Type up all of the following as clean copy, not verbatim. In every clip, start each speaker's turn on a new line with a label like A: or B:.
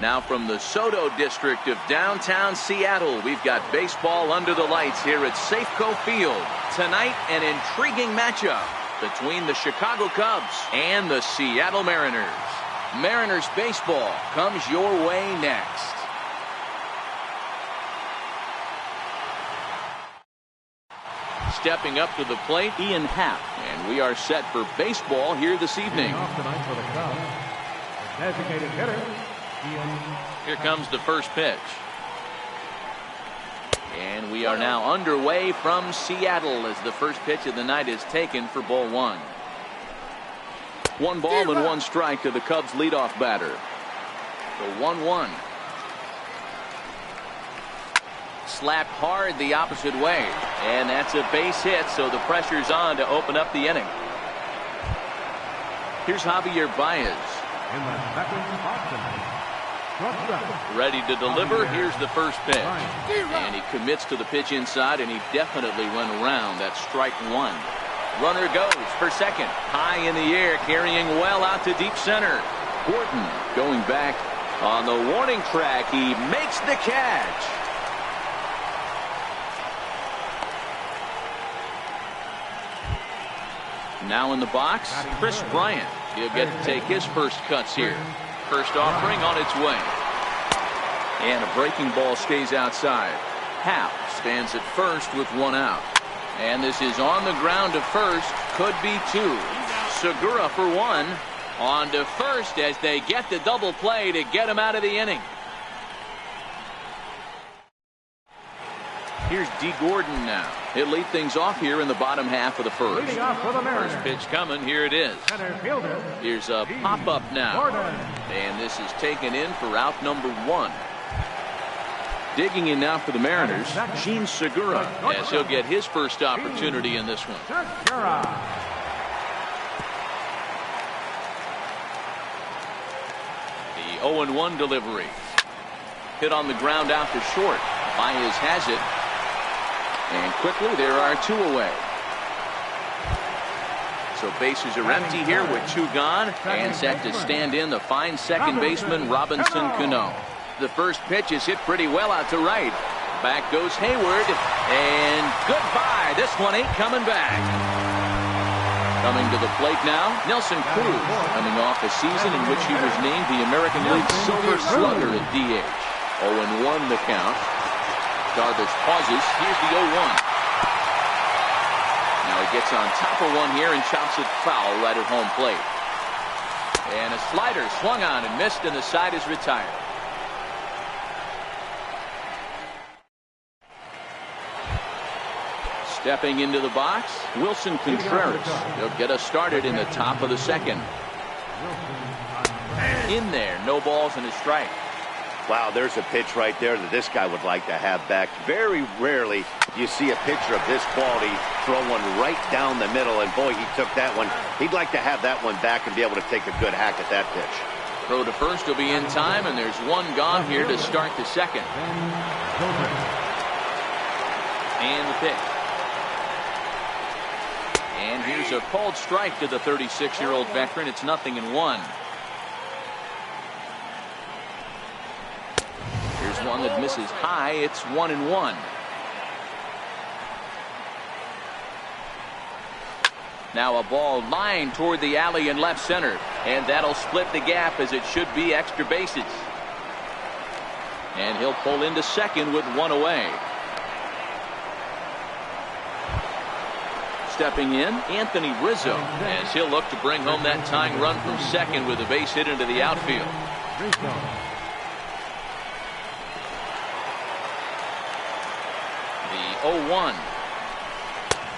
A: Now from the Soto district of downtown Seattle, we've got baseball under the lights here at Safeco Field. Tonight, an intriguing matchup between the Chicago Cubs and the Seattle Mariners. Mariners baseball comes your way next. Stepping up to the plate, Ian Happ. And we are set for baseball here this evening.
B: Off tonight for the Cubs, the designated hitter, Ian.
A: Here comes the first pitch. And we are now underway from Seattle as the first pitch of the night is taken for ball one. 1 ball and 1 strike to the Cubs leadoff batter. The 1-1. Slapped hard the opposite way, and that's a base hit, so the pressure's on to open up the inning. Here's Javier Baez.
B: In the second option.
A: Ready to deliver. Here's the first pitch. And he commits to the pitch inside, and he definitely went around. That's strike one. Runner goes for second. High in the air, carrying well out to deep center. Gordon going back on the warning track. He makes the catch. Now in the box, Chris Bryant. He'll get to take his first cuts here. First offering on its way. And a breaking ball stays outside. Happ stands at first with 1 out. And this is on the ground to first. Could be 2. Segura for 1. On to first as they get the double play to get him out of the inning. Here's D. Gordon now. He'll lead things off here in the bottom half of the first. First pitch coming. Here it is. Here's a pop-up now. And this is taken in for out number 1. Digging in now for the Mariners, Jean Segura, as he'll get his first opportunity in this one. The 0-1 delivery. Hit on the ground out to short. Baez has it. And quickly there are 2 away. So bases are empty here with 2 gone, and set to stand in the fine second baseman Robinson Cano. The first pitch is hit pretty well out to right. Back goes Hayward, and goodbye. This one ain't coming back. Coming to the plate now, Nelson Cruz, coming off a season in which he was named the American League Silver Slugger at DH. 0-1 the count. Darvish pauses. Here's the 0-1. Now he gets on top of one here and chops it foul right at home plate. And a slider swung on and missed, and the side is retired. Stepping into the box, Wilson Contreras. He'll get us started in the top of the second. In there, no balls and a strike.
C: Wow, there's a pitch right there that this guy would like to have back. Very rarely you see a pitcher of this quality throw one right down the middle, and boy, he took that one. He'd like to have that one back and be able to take a good hack at that pitch.
A: Throw to first will be in time, and there's 1 gone here to start the second. And the pitch. And here's a called strike to the 36-year-old veteran. It's 0-1. One that misses high. It's 1-1. Now a ball lined toward the alley in left center, and that'll split the gap as it should be extra bases. And he'll pull into second with 1 away. Stepping in, Anthony Rizzo, as he'll look to bring home that tying run from second with a base hit into the outfield. The 0-1.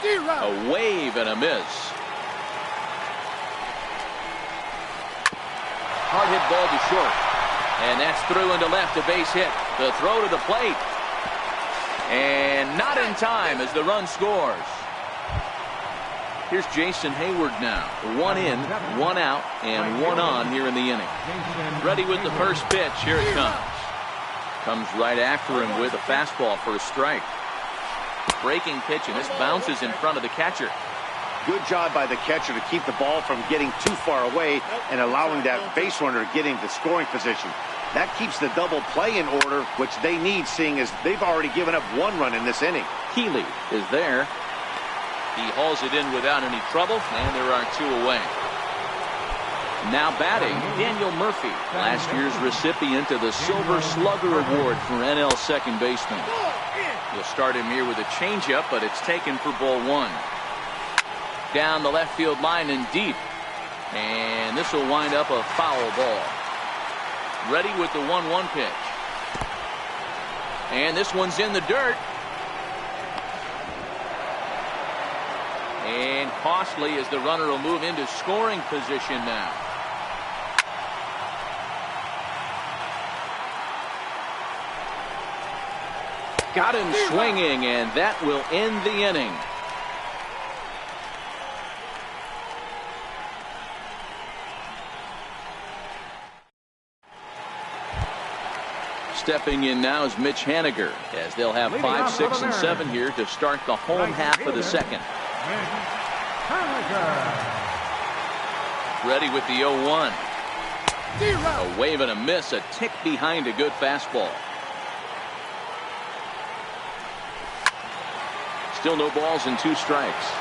A: A wave and a miss. Hard hit ball to short. And that's through into left, a base hit. The throw to the plate. And not in time as the run scores. Here's Jason Hayward now. 1 in, 1 out, and 1 on here in the inning. Ready with the first pitch. Here it comes. Comes right after him with a fastball for a strike. Breaking pitch, and this bounces in front of the catcher.
C: Good job by the catcher to keep the ball from getting too far away and allowing that base runner to get into scoring position. That keeps the double play in order, which they need, seeing as they've already given up 1 run in this inning.
A: Healy is there. He hauls it in without any trouble, and there are 2 away. Now batting, Daniel Murphy, last year's recipient of the Silver Slugger Award for NL second baseman. He'll start him here with a changeup, but it's taken for ball 1. Down the left field line and deep. And this will wind up a foul ball. Ready with the 1-1 pitch. And this one's in the dirt. And costly as the runner will move into scoring position now. Got him swinging, and that will end the inning. Stepping in now is Mitch Haniger, as they'll have 5, 6, and 7 here to start the home half of the second. Ready with the 0-1. A wave and a miss, a tick behind a good fastball. Still no balls and 2 strikes.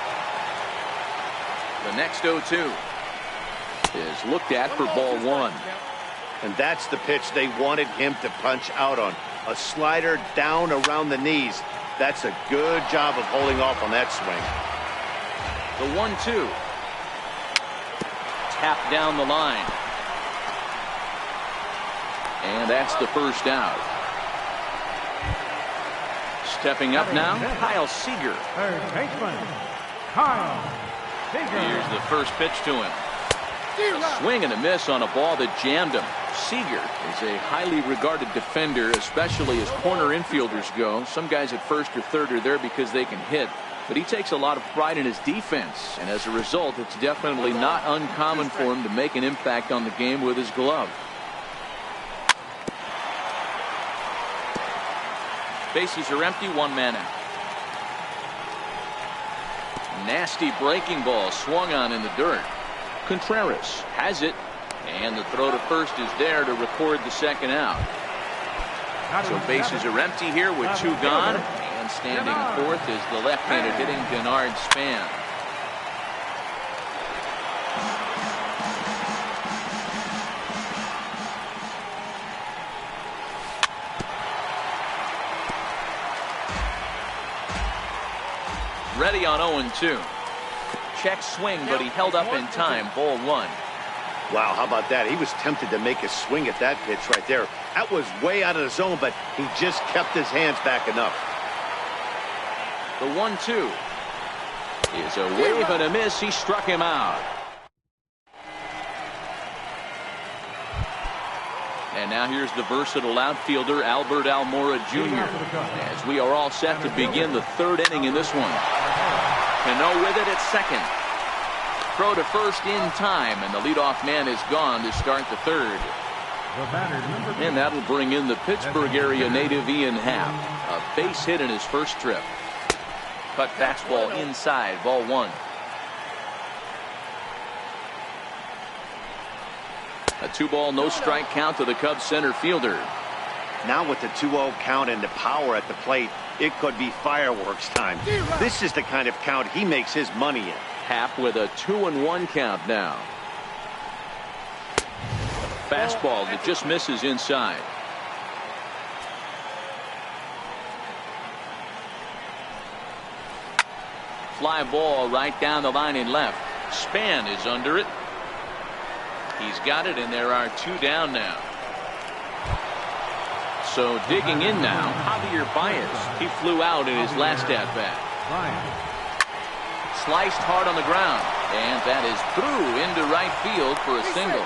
A: The next 0-2 is looked at for ball 1.
C: And that's the pitch they wanted him to punch out on. A slider down around the knees. That's a good job of holding off on that swing.
A: The 1-2. Tapped down the line. And that's the first out. Stepping up now, Kyle Seager.
B: Third baseman, Kyle Seager.
A: Here's the first pitch to him. A swing and a miss on a ball that jammed him. Seager is a highly regarded defender, especially as corner infielders go. Some guys at first or third are there because they can hit, but he takes a lot of pride in his defense, and as a result, it's definitely not uncommon for him to make an impact on the game with his glove. Bases are empty, 1 man out. Nasty breaking ball swung on in the dirt. Contreras has it, and the throw to first is there to record the second out. So bases are empty here with 2 gone, and standing fourth is the left-handed hitting Denard Span. Ready on 0-2. Check swing, but he held up in time. Ball 1.
C: Wow, how about that? He was tempted to make a swing at that pitch right there. That was way out of the zone, but he just kept his hands back enough.
A: The 1-2 is a wave and a miss. He struck him out. And now here's the versatile outfielder Albert Almora Jr. as we are all set to begin the 3rd inning in this one. Cano with it at second. Throw to first in time, and the leadoff man is gone to start the 3rd. And that'll bring in the Pittsburgh area native Ian Happ. A base hit in his first trip. Cut fastball inside, ball 1. A 2-ball, no strike count to the Cubs center fielder.
C: Now with the 2-0 count and the power at the plate, it could be fireworks time. This is the kind of count he makes his money in.
A: Happ with a 2-1 count now. Fastball that just misses inside. Fly ball right down the line in left. Span is under it. He's got it, and there are 2 down now. So digging in now, Javier Baez. He flew out in his last at-bat. Sliced hard on the ground, and that is through into right field for a single.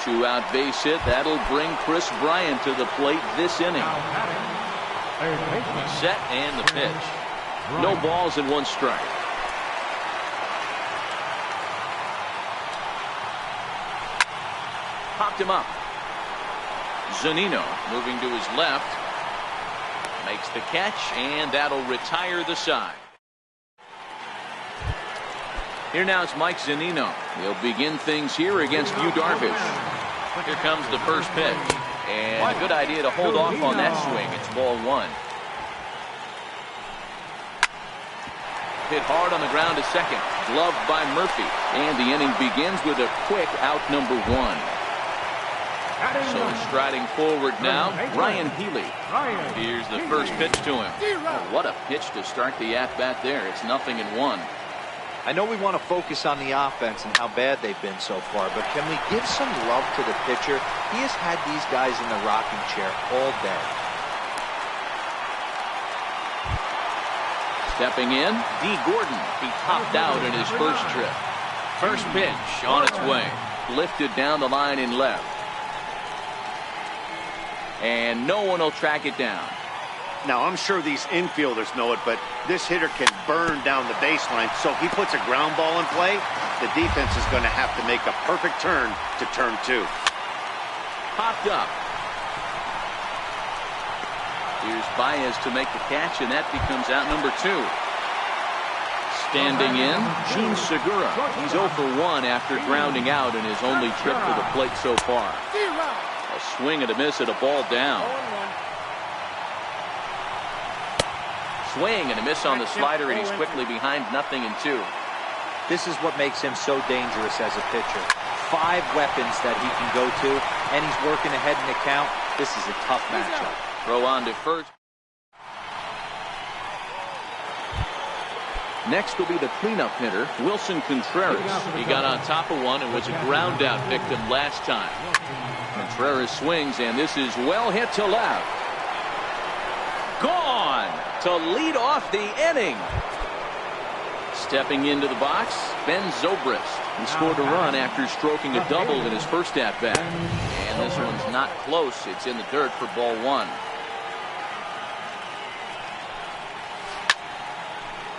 A: 2-out base hit. That'll bring Chris Bryant to the plate this inning. Set and the pitch. No balls and 1 strike. Popped him up. Zunino moving to his left. Makes the catch, and that'll retire the side. Here now is Mike Zunino. He'll begin things here against Yu Darvish. Here comes the first pitch. And a good idea to hold off on that swing. It's ball one. Hit hard on the ground to second. Gloved by Murphy. And the inning begins with a quick out number one. So striding forward now, Ryan Healy. Here's the first pitch to him. Oh, what a pitch to start the at-bat there. It's 0-1.
D: I know we want to focus on the offense and how bad they've been so far, but can we give some love to the pitcher? He has had these guys in the rocking chair all day.
A: Stepping in, D. Gordon. He topped out in his first trip. First pitch on its way. Lifted down the line in left. And no one will track it down.
C: Now, I'm sure these infielders know it, but this hitter can burn down the baseline. So if he puts a ground ball in play, the defense is going to have to make a perfect turn to turn two.
A: Popped up. Here's Baez to make the catch, and that becomes out number two. Standing in, Gene Segura. He's 0 for 1 after grounding out in his only trip to the plate so far. A swing and a miss at a ball down. Swing and a miss on the slider, and he's quickly behind 0-2.
D: This is what makes him so dangerous as a pitcher. 5 weapons that he can go to, and he's working ahead in the count. This is a tough matchup.
A: Throw on to first. Next will be the cleanup hitter, Wilson Contreras. He got on top of one and was a ground out victim last time. Contreras swings, and this is well hit to left. Gone to lead off the inning. Stepping into the box, Ben Zobrist. He scored a run after stroking a double in his first at-bat. And this one's not close. It's in the dirt for ball one.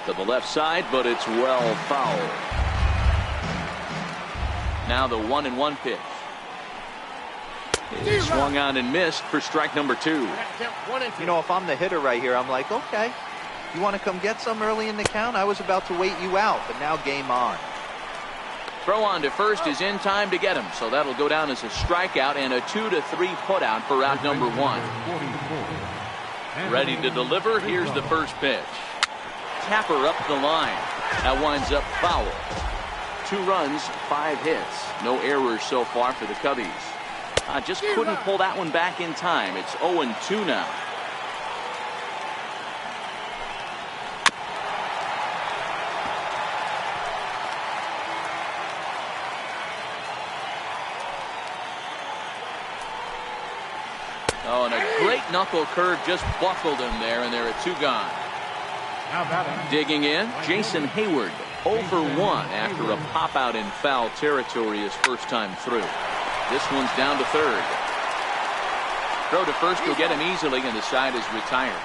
A: To the left side, but it's well fouled. Now the 1-1 pitch. It swung on and missed for strike number 2.
D: You know, if I'm the hitter right here, I'm like, okay, you want to come get some early in the count? I was about to wait you out, but now game on.
A: Throw on to first is in time to get him, so that'll go down as a strikeout and a 2-3 putout for out number 1. Ready to deliver. Here's the first pitch. Tapper up the line. That winds up foul. 2 runs, 5 hits. No errors so far for the Cubbies. Just couldn't pull that one back in time. It's 0-2 now. Oh, and a great knuckle curve just buckled him there, and there are 2 gone. Digging in, Jason Hayward, 0 for 1 after a pop-out in foul territory his first time through. This one's down to third. Throw to first will get him easily, and the side is retired.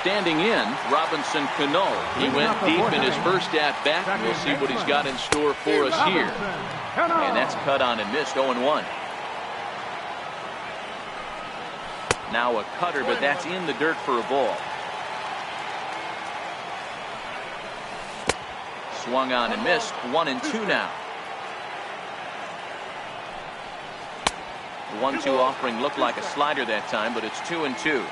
A: Standing in, Robinson Cano. He went deep in his first at-bat. We'll see what he's got in store for us here. And that's cut on and missed, 0-1. Now a cutter, but that's in the dirt for a ball. Swung on and missed, 1-2 now. 1-2 offering looked like a slider that time, but it's 2-2.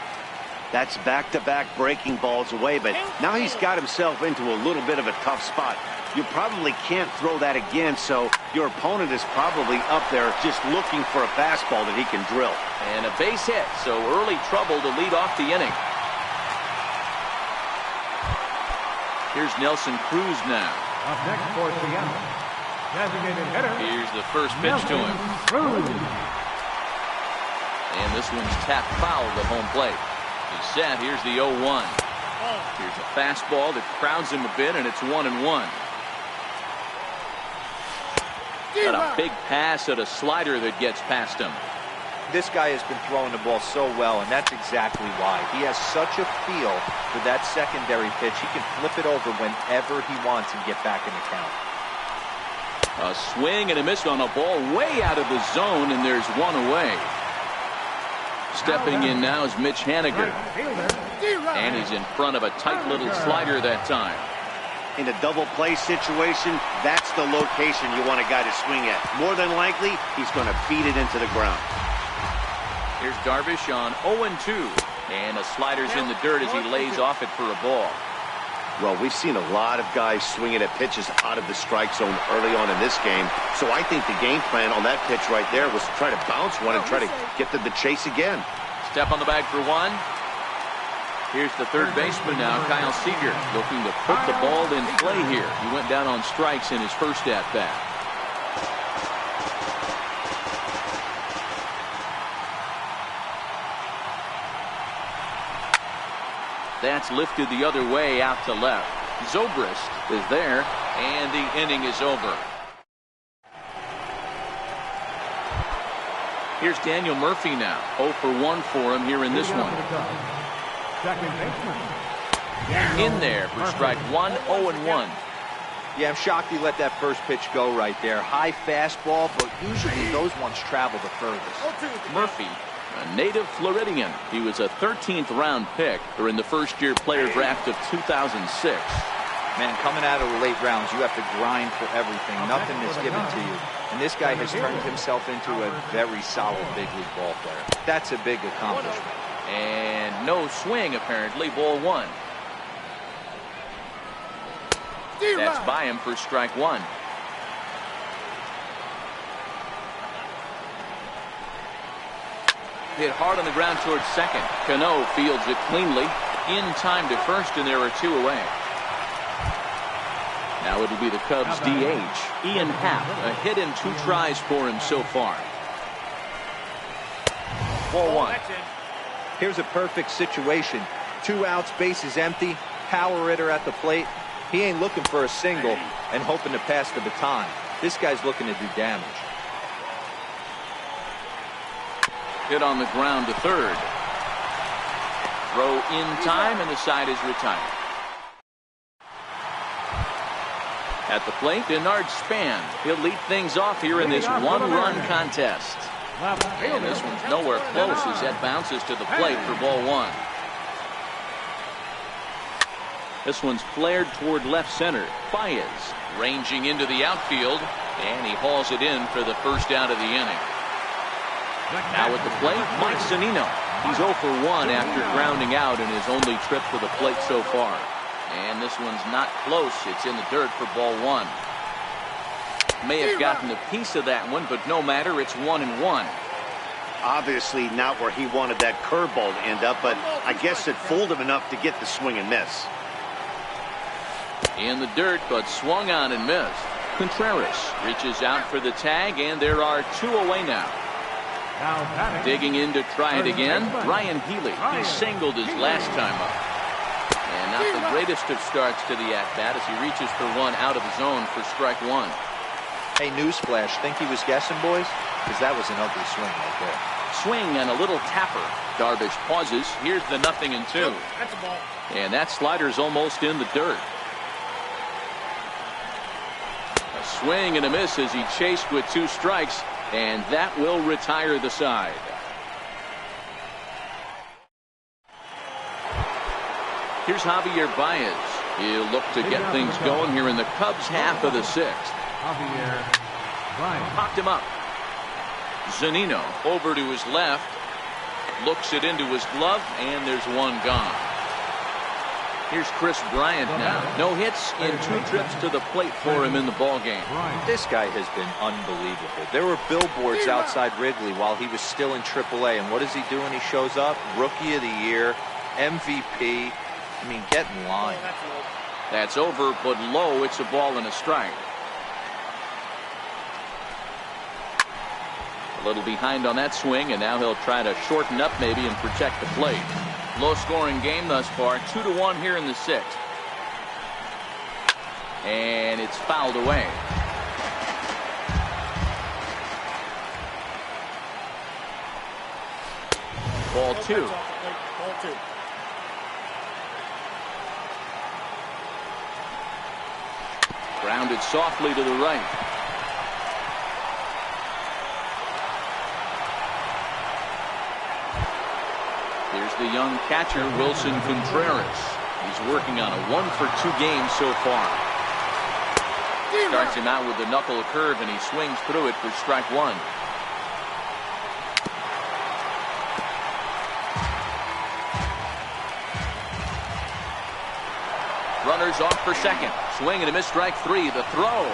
C: That's back-to-back breaking balls away, but now he's got himself into a little bit of a tough spot. You probably can't throw that again, so your opponent is probably up there just looking for a fastball that he can drill.
A: And a base hit, so early trouble to lead off the inning. Here's Nelson Cruz now.
B: Up next for Seattle, designated hitter.
A: Here's the first pitch to him. And this one's tapped foul to home plate. He's set. Here's the 0-1. Here's a fastball that crowds him a bit, and it's 1-1. Got a big pass at a slider that gets past him.
D: This guy has been throwing the ball so well, and that's exactly why. He has such a feel for that secondary pitch. He can flip it over whenever he wants and get back in the count.
A: A swing and a miss on a ball way out of the zone, and there's one away. Stepping in now is Mitch Haniger. And he's in front of a tight little slider that time.
C: in a double play situation, that's the location you want a guy to swing at. More than likely, he's going to beat it into the ground.
A: Here's Darvish on 0-2. And a slider's in the dirt as he lays off it for a ball.
C: Well, we've seen a lot of guys swinging at pitches out of the strike zone early on in this game. So I think the game plan on that pitch right there was to try to bounce one and try to get them to chase again.
A: Step on the bag for one. Here's the third baseman now, Kyle Seager, looking to put the ball in play here. He went down on strikes in his first at-bat. That's lifted the other way out to left. Zobrist is there, and the inning is over. Here's Daniel Murphy now. 0 for 1 for him here in this one. In there for strike one, 0-1.
D: Yeah, I'm shocked he let that first pitch go right there. High fastball, but usually those ones travel the furthest.
A: Murphy, a native Floridian. He was a 13th round pick during the first-year player draft of 2006.
D: Man, coming out of the late rounds, you have to grind for everything. Nothing is given to you. And this guy has turned himself into a very solid big league ball player. That's a big accomplishment.
A: And no swing, apparently. Ball one. That's by him for strike one. Hit hard on the ground towards second. Cano fields it cleanly. In time to first, and there are two away. Now it'll be the Cubs DH, Ian Happ. A hit and 2 tries for him so far. Ball one.
D: Here's a perfect situation. 2 outs, bases empty. Power hitter at the plate. He ain't looking for a single and hoping to pass the baton. This guy's looking to do damage.
A: Hit on the ground to third. Throw in time, and the side is retired. At the plate, Denard Span. He'll lead things off here in this one-run contest. And this one's nowhere close as that bounces to the plate for ball one. This one's flared toward left center. Baez ranging into the outfield, and he hauls it in for the first out of the inning. Now at the plate, Mike Zunino. He's 0 for 1 after grounding out in his only trip to the plate so far. And this one's not close. It's in the dirt for ball one. May have gotten a piece of that one, but no matter. It's 1-1.
C: Obviously not where he wanted that curveball to end up, but I guess it fooled him enough to get the swing and miss.
A: In the dirt, but swung on and missed. Contreras reaches out for the tag, and there are 2 away now. Digging in to try it again, Ryan Healy. He singled his last time up. And not the greatest of starts to the at-bat as he reaches for one out of the zone for strike one.
D: Hey, newsflash, think he was guessing, boys? Because that was an ugly swing right there.
A: Swing and a little tapper. Darvish pauses. Here's the 0-2.
B: That's a ball.
A: And that slider's almost in the dirt. A swing and a miss as he chased with 2 strikes, and that will retire the side. Here's Javier Baez. He'll look to get things going here in the Cubs' half of the 6th.
B: Javier Baez.
A: Popped him up. Zunino over to his left. Looks it into his glove, and there's one gone. Here's Chris Bryant now. No hits in 2 trips to the plate for him in the ballgame.
D: This guy has been unbelievable. There were billboards outside Wrigley while he was still in AAA, and what does he do when he shows up? Rookie of the Year, MVP. I mean, get in line.
A: That's over, but low. It's a ball and a strike. A little behind on that swing, and now he'll try to shorten up maybe and protect the plate. Low-scoring game thus far, 2-1 here in the 6th. And it's fouled away. Ball 2. Grounded softly to the right. Here's the young catcher, Wilson Contreras. He's working on a 1-for-2 game so far. Starts him out with the knuckle curve, and he swings through it for strike one. Runners off for second. Swing and a miss, strike three. The throw.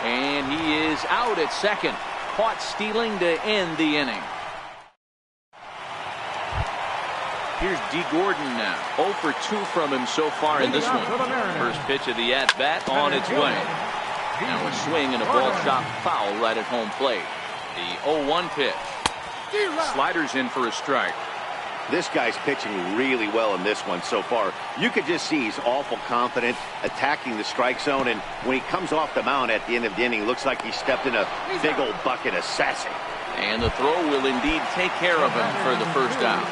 A: And he is out at second. Caught stealing to end the inning. Here's D. Gordon now. 0 for 2 from him so far in this one. First pitch of the at-bat on its way. Now a swing and a ball chopped foul right at home plate. The 0-1 pitch. Sliders in for a strike.
C: This guy's pitching really well in this one so far. You could just see he's awful confident attacking the strike zone, and when he comes off the mound at the end of the inning, looks like he stepped in a big old bucket of sassy.
A: And the throw will indeed take care of him for the first out.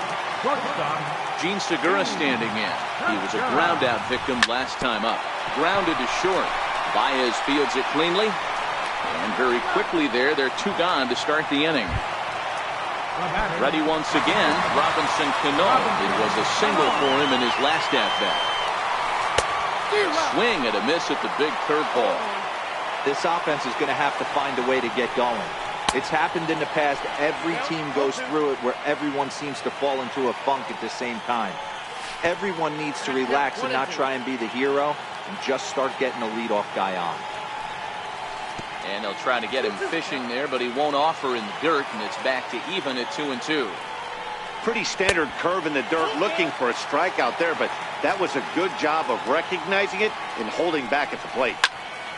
A: Gene Segura standing in. He was a ground out victim last time up. Grounded to short. Baez fields it cleanly. And very quickly there, they're 2 gone to start the inning. Ready once again, Robinson Cano. It was a single for him in his last at-bat. Swing and a miss at the big curveball.
D: This offense is going to have to find a way to get going. It's happened in the past. Every team goes through it where everyone seems to fall into a funk at the same time. Everyone needs to relax and not try and be the hero and just start getting a leadoff guy on.
A: And they'll try to get him fishing there, but he won't offer in the dirt, and it's back to even at 2-2.
C: Pretty standard curve in the dirt, looking for a strikeout there, but that was a good job of recognizing it and holding back at the plate.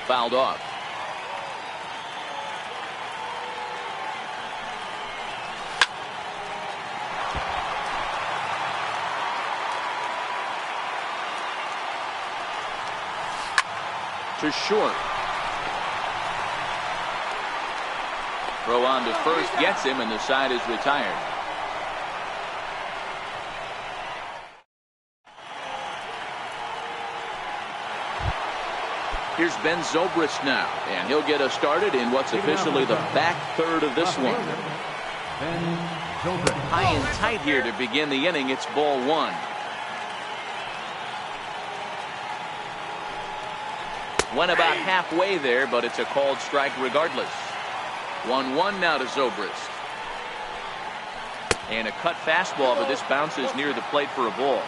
A: Fouled off. To short. Throw on to first, gets him, and the side is retired. Here's Ben Zobrist now, and he'll get us started in what's officially the back third of this one. High and tight here to begin the inning. It's ball one. Went about halfway there, but it's a called strike regardless. 1-1 now to Zobrist. And a cut fastball, but this bounces near the plate for a ball.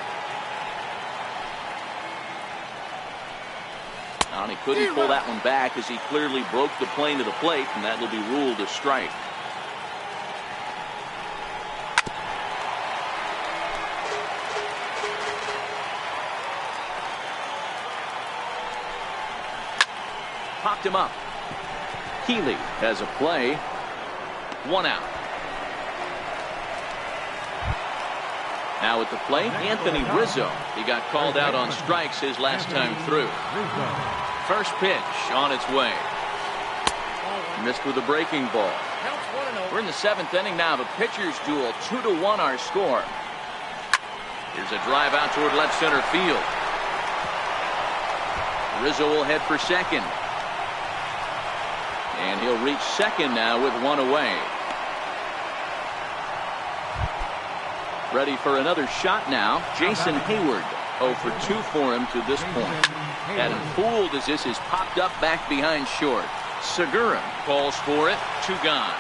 A: And he couldn't pull that one back as he clearly broke the plane to the plate, and that will be ruled a strike. Popped him up. Healy has a play. 1 out. Now at the plate, Anthony Rizzo. He got called out on strikes his last time through. First pitch on its way. Missed with a breaking ball. We're in the 7th inning now. The pitcher's duel. 2-1 our score. Here's a drive out toward left center field. Rizzo will head for second. And he'll reach second now with 1 away. Ready for another shot now. Jason Hayward. 0 for 2 for him to this point. Had him fooled as this is popped up back behind short. Segura calls for it. 2 gone.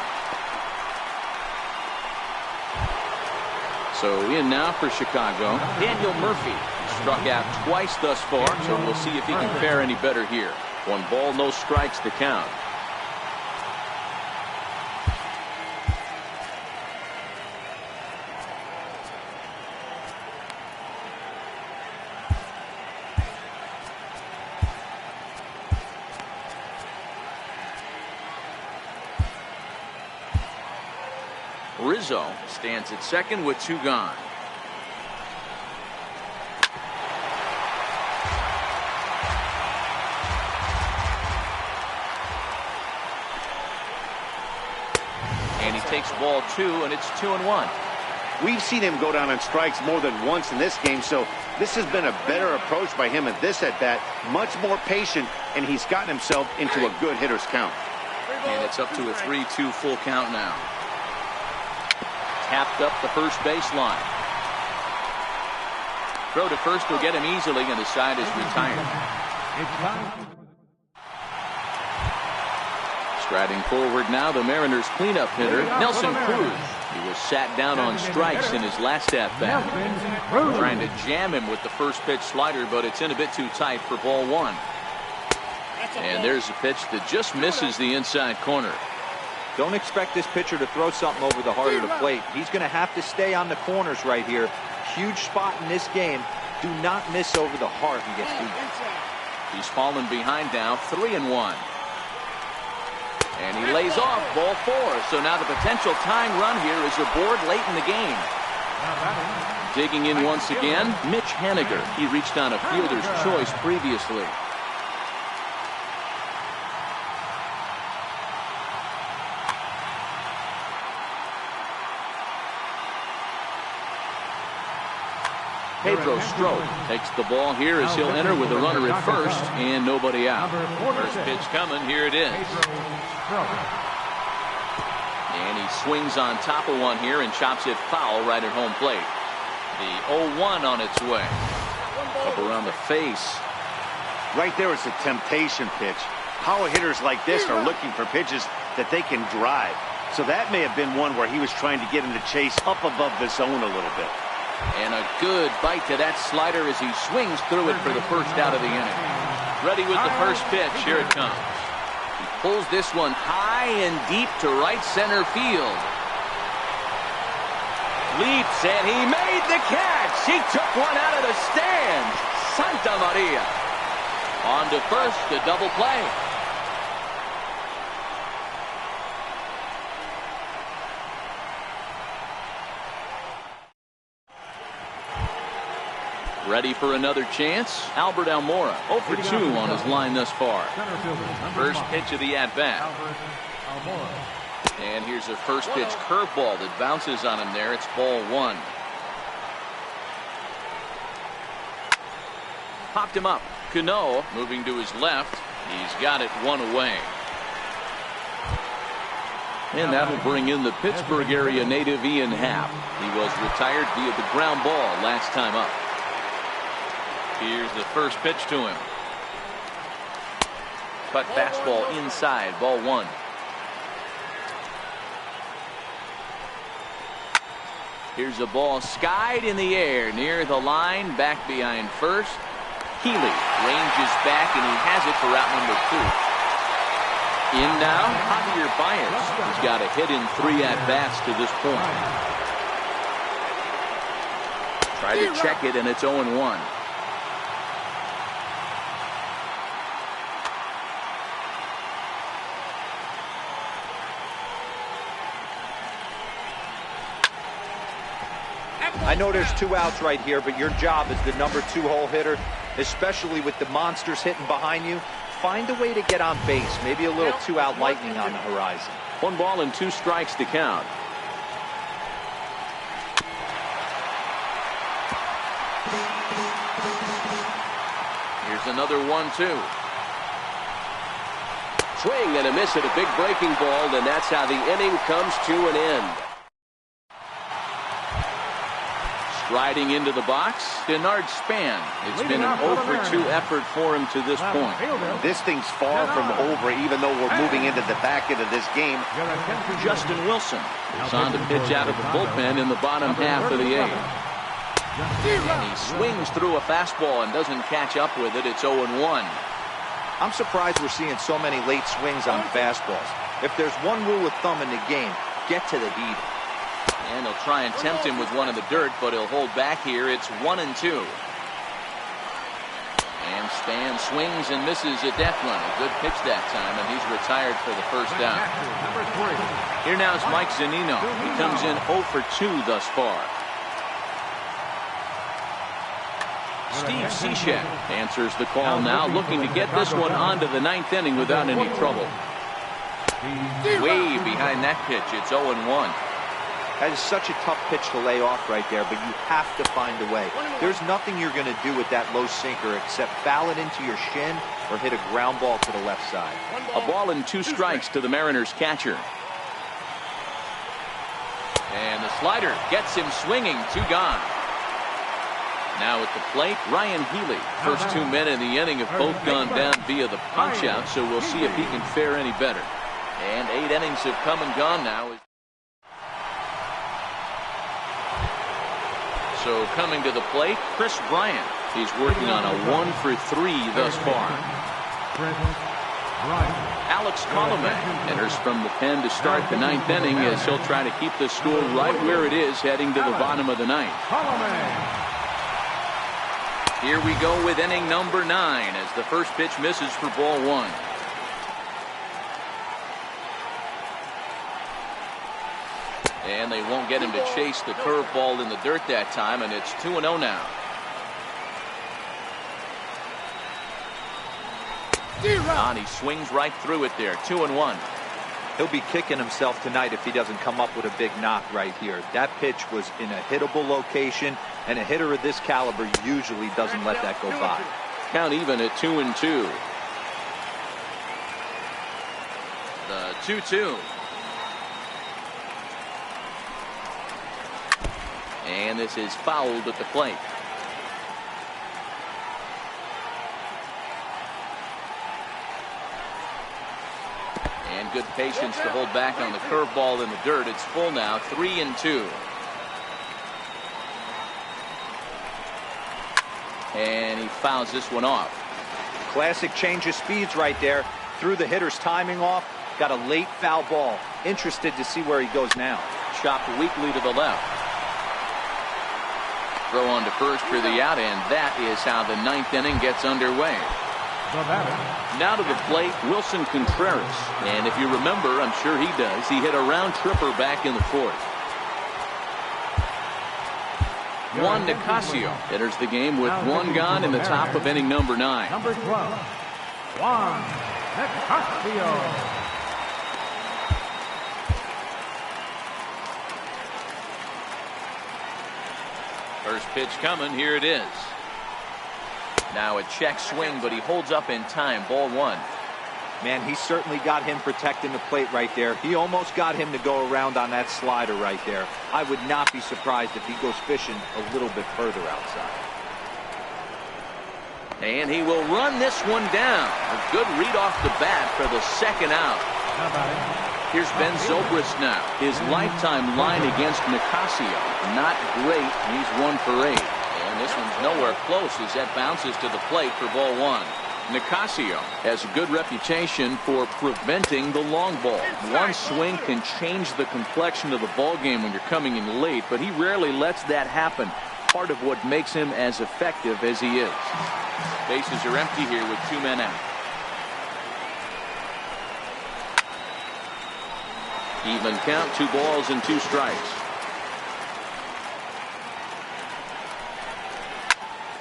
A: So in now for Chicago, Daniel Murphy. Struck out twice thus far, so we'll see if he can fare any better here. 1 ball, no strikes to count. Rizzo stands at second with 2 gone. And he takes ball 2, and it's 2-1.
C: We've seen him go down on strikes more than once in this game, so this has been a better approach by him at this at-bat. Much more patient, and he's gotten himself into a good hitter's count.
A: And it's up to a 3-2 full count now. Tapped up the first baseline. Throw to first will get him easily, and the side is retired. Striding forward now, the Mariners cleanup hitter, Nelson Cruz. He was sat down on strikes in his last at-bat. Trying to jam him with the first pitch slider, but it's in a bit too tight for ball one. And there's a pitch that just misses the inside corner.
D: Don't expect this pitcher to throw something over the heart of the plate. He's going to have to stay on the corners right here. Huge spot in this game. Do not miss over the heart and get beat.
A: He's fallen behind now, 3-1. And he lays off ball four. So now the potential tying run here is aboard late in the game. Digging in once again, Mitch Haniger. He reached on a fielder's choice previously. Pedro Strop takes the ball here as he'll enter with a runner at first and nobody out. First pitch coming. Here it is. And he swings on top of one here and chops it foul right at home plate. The 0-1 on its way. Up around the face.
C: Right there is a temptation pitch. Power hitters like this are looking for pitches that they can drive. So that may have been one where he was trying to get him to chase up above the zone a little bit.
A: And a good bite to that slider as he swings through it for the first out of the inning. Ready with the first pitch. Here it comes. He pulls this one high and deep to right center field. Leaps and he made the catch. He took one out of the stands. Santa Maria. On to first, a double play. Ready for another chance. Albert Almora 0 for 2 on his line thus far. First pitch of the at-bat. And here's a first pitch curveball that bounces on him there. It's ball one. Popped him up. Cano moving to his left. He's got it one away. And that'll bring in the Pittsburgh area native Ian Happ. He was retired via the ground ball last time up. Here's the first pitch to him. Cut fastball inside, ball one. Here's a ball skied in the air near the line, back behind first. Healy ranges back and he has it for route number 2. In now, Javier Baez. He's got a hit in 3 at-bats to this point. Try to check it and it's 0-1.
D: I know there's 2 outs right here, but your job as the number 2 hole hitter, especially with the monsters hitting behind you, find a way to get on base. Maybe a little 2-out lightning on the horizon.
A: 1 ball and 2 strikes to count. Here's another 1-2. Swing and a miss at a big breaking ball, and that's how the inning comes to an end. Striding into the box, Denard Span. It's been an 0 for 2 effort for him to this point.
C: This thing's far from over, even though we're moving into the back end of this game.
A: Justin Wilson is on to pitch out of the bullpen in the bottom half of the 8th. And he swings through a fastball and doesn't catch up with it. It's 0-1.
D: I'm surprised we're seeing so many late swings on fastballs. If there's one rule of thumb in the game, get to the heat.
A: And he'll try and tempt him with one in the dirt, but he'll hold back here. It's 1-2. And Span swings and misses a death run. A good pitch that time, and he's retired for the first out. Here now is Mike Zunino. He comes in 0 for 2 thus far. Steve Cishek answers the call now, looking to get this one onto the 9th inning without any trouble. Way behind that pitch. It's 0-1.
D: That is such a tough pitch to lay off right there, but you have to find a way. There's nothing you're going to do with that low sinker except foul it into your shin or hit a ground ball to the left side.
A: A ball and 2 strikes to the Mariners catcher. And the slider gets him swinging. 2 gone. Now at the plate, Ryan Healy. First 2 men in the inning have both gone down via the punch out, so we'll see if he can fare any better. And 8 innings have come and gone now. So coming to the plate, Chris Bryant. He's working on a 1 for 3 thus far. Alex Coleman enters from the pen to start the 9th inning as he'll try to keep the score right where it is heading to the bottom of the 9th. Here we go with inning number 9 as the first pitch misses for ball 1. And they won't get him to chase the curveball in the dirt that time, and it's 2-0 now. And he swings right through it there, 2-1.
D: He'll be kicking himself tonight if he doesn't come up with a big knock right here. That pitch was in a hittable location, and a hitter of this caliber usually doesn't let that go by.
A: Count even at 2-2. The 2-2. And this is fouled at the plate. And good patience to hold back on the curveball in the dirt. It's full now, 3-2. And he fouls this one off.
D: Classic change of speeds right there. Threw the hitter's timing off. Got a late foul ball. Interested to see where he goes now.
A: Chopped weakly to the left. Throw on to first for the out, and that is how the 9th inning gets underway. Now to the plate, Wilson Contreras. And if you remember, I'm sure he does, he hit a round tripper back in the 4th. Juan Nicasio enters the game with 1 gone in the top of inning number 9.
B: Number 12, Juan Nicasio.
A: First pitch coming, here it is. Now a check swing, but he holds up in time, ball 1.
D: Man, he certainly got him protecting the plate right there. He almost got him to go around on that slider right there. I would not be surprised if he goes fishing a little bit further outside.
A: And he will run this one down. A good read off the bat for the 2nd out. Here's Ben Zobrist now. His lifetime line against Nicasio, not great. He's 1 for 8. And this one's nowhere close as that bounces to the plate for ball 1. Nicasio has a good reputation for preventing the long ball. One swing can change the complexion of the ball game when you're coming in late, but he rarely lets that happen. Part of what makes him as effective as he is. Bases are empty here with 2 men out. Even count, 2 balls and 2 strikes.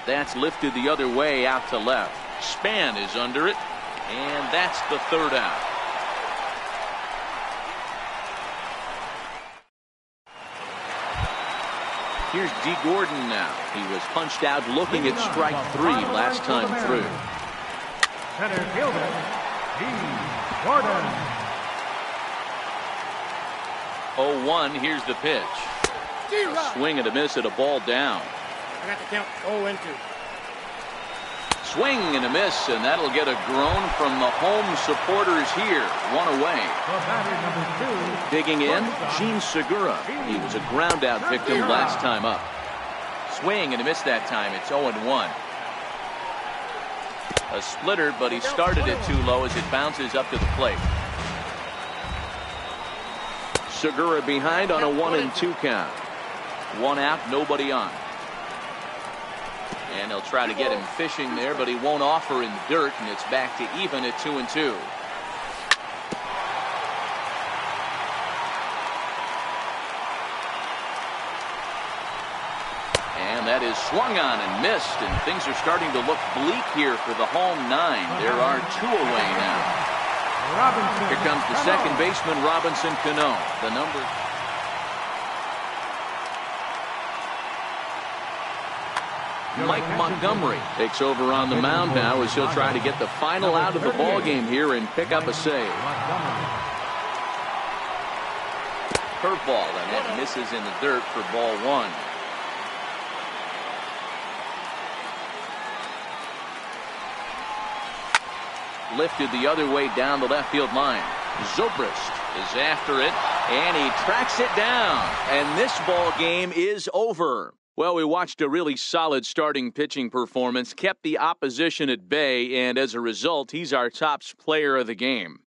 A: That's lifted the other way out to left. Span is under it, and that's the 3rd out. Here's D. Gordon now. He was punched out looking at strike 3 last time through.
B: Center fielder, D. Gordon.
A: 0-1, here's the pitch. A swing and a miss at a ball down.
E: I got to count 0-2.
A: Swing and a miss, and that'll get a groan from the home supporters here. 1 away. Digging in, Gene Segura. He was a ground out victim last time up. Swing and a miss that time. It's 0-1. A splitter, but he started it too low as it bounces up to the plate. Segura behind on a 1-2 count. 1 out, nobody on. And they'll try to get him fishing there, but he won't offer in the dirt, and it's back to even at 2-2. And that is swung on and missed, and things are starting to look bleak here for the home 9. There are 2 away now. Here comes the second baseman, Robinson Cano. The number. Mike Montgomery takes over on the mound now as he'll try to get the final out of the ball game here and pick up a save. Curveball, and that misses in the dirt for ball 1. Lifted the other way down the left field line. Zobrist is after it, and he tracks it down. And this ball game is over. Well, we watched a really solid starting pitching performance, kept the opposition at bay, and as a result, he's our top player of the game.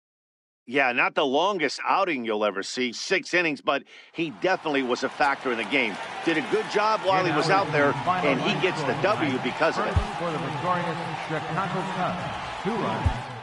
C: Yeah, not the longest outing you'll ever see, 6 innings, but he definitely was a factor in the game. Did a good job while he was out there, and he gets the W because of it.
B: For the victorious Chicago Cubs, 2 runs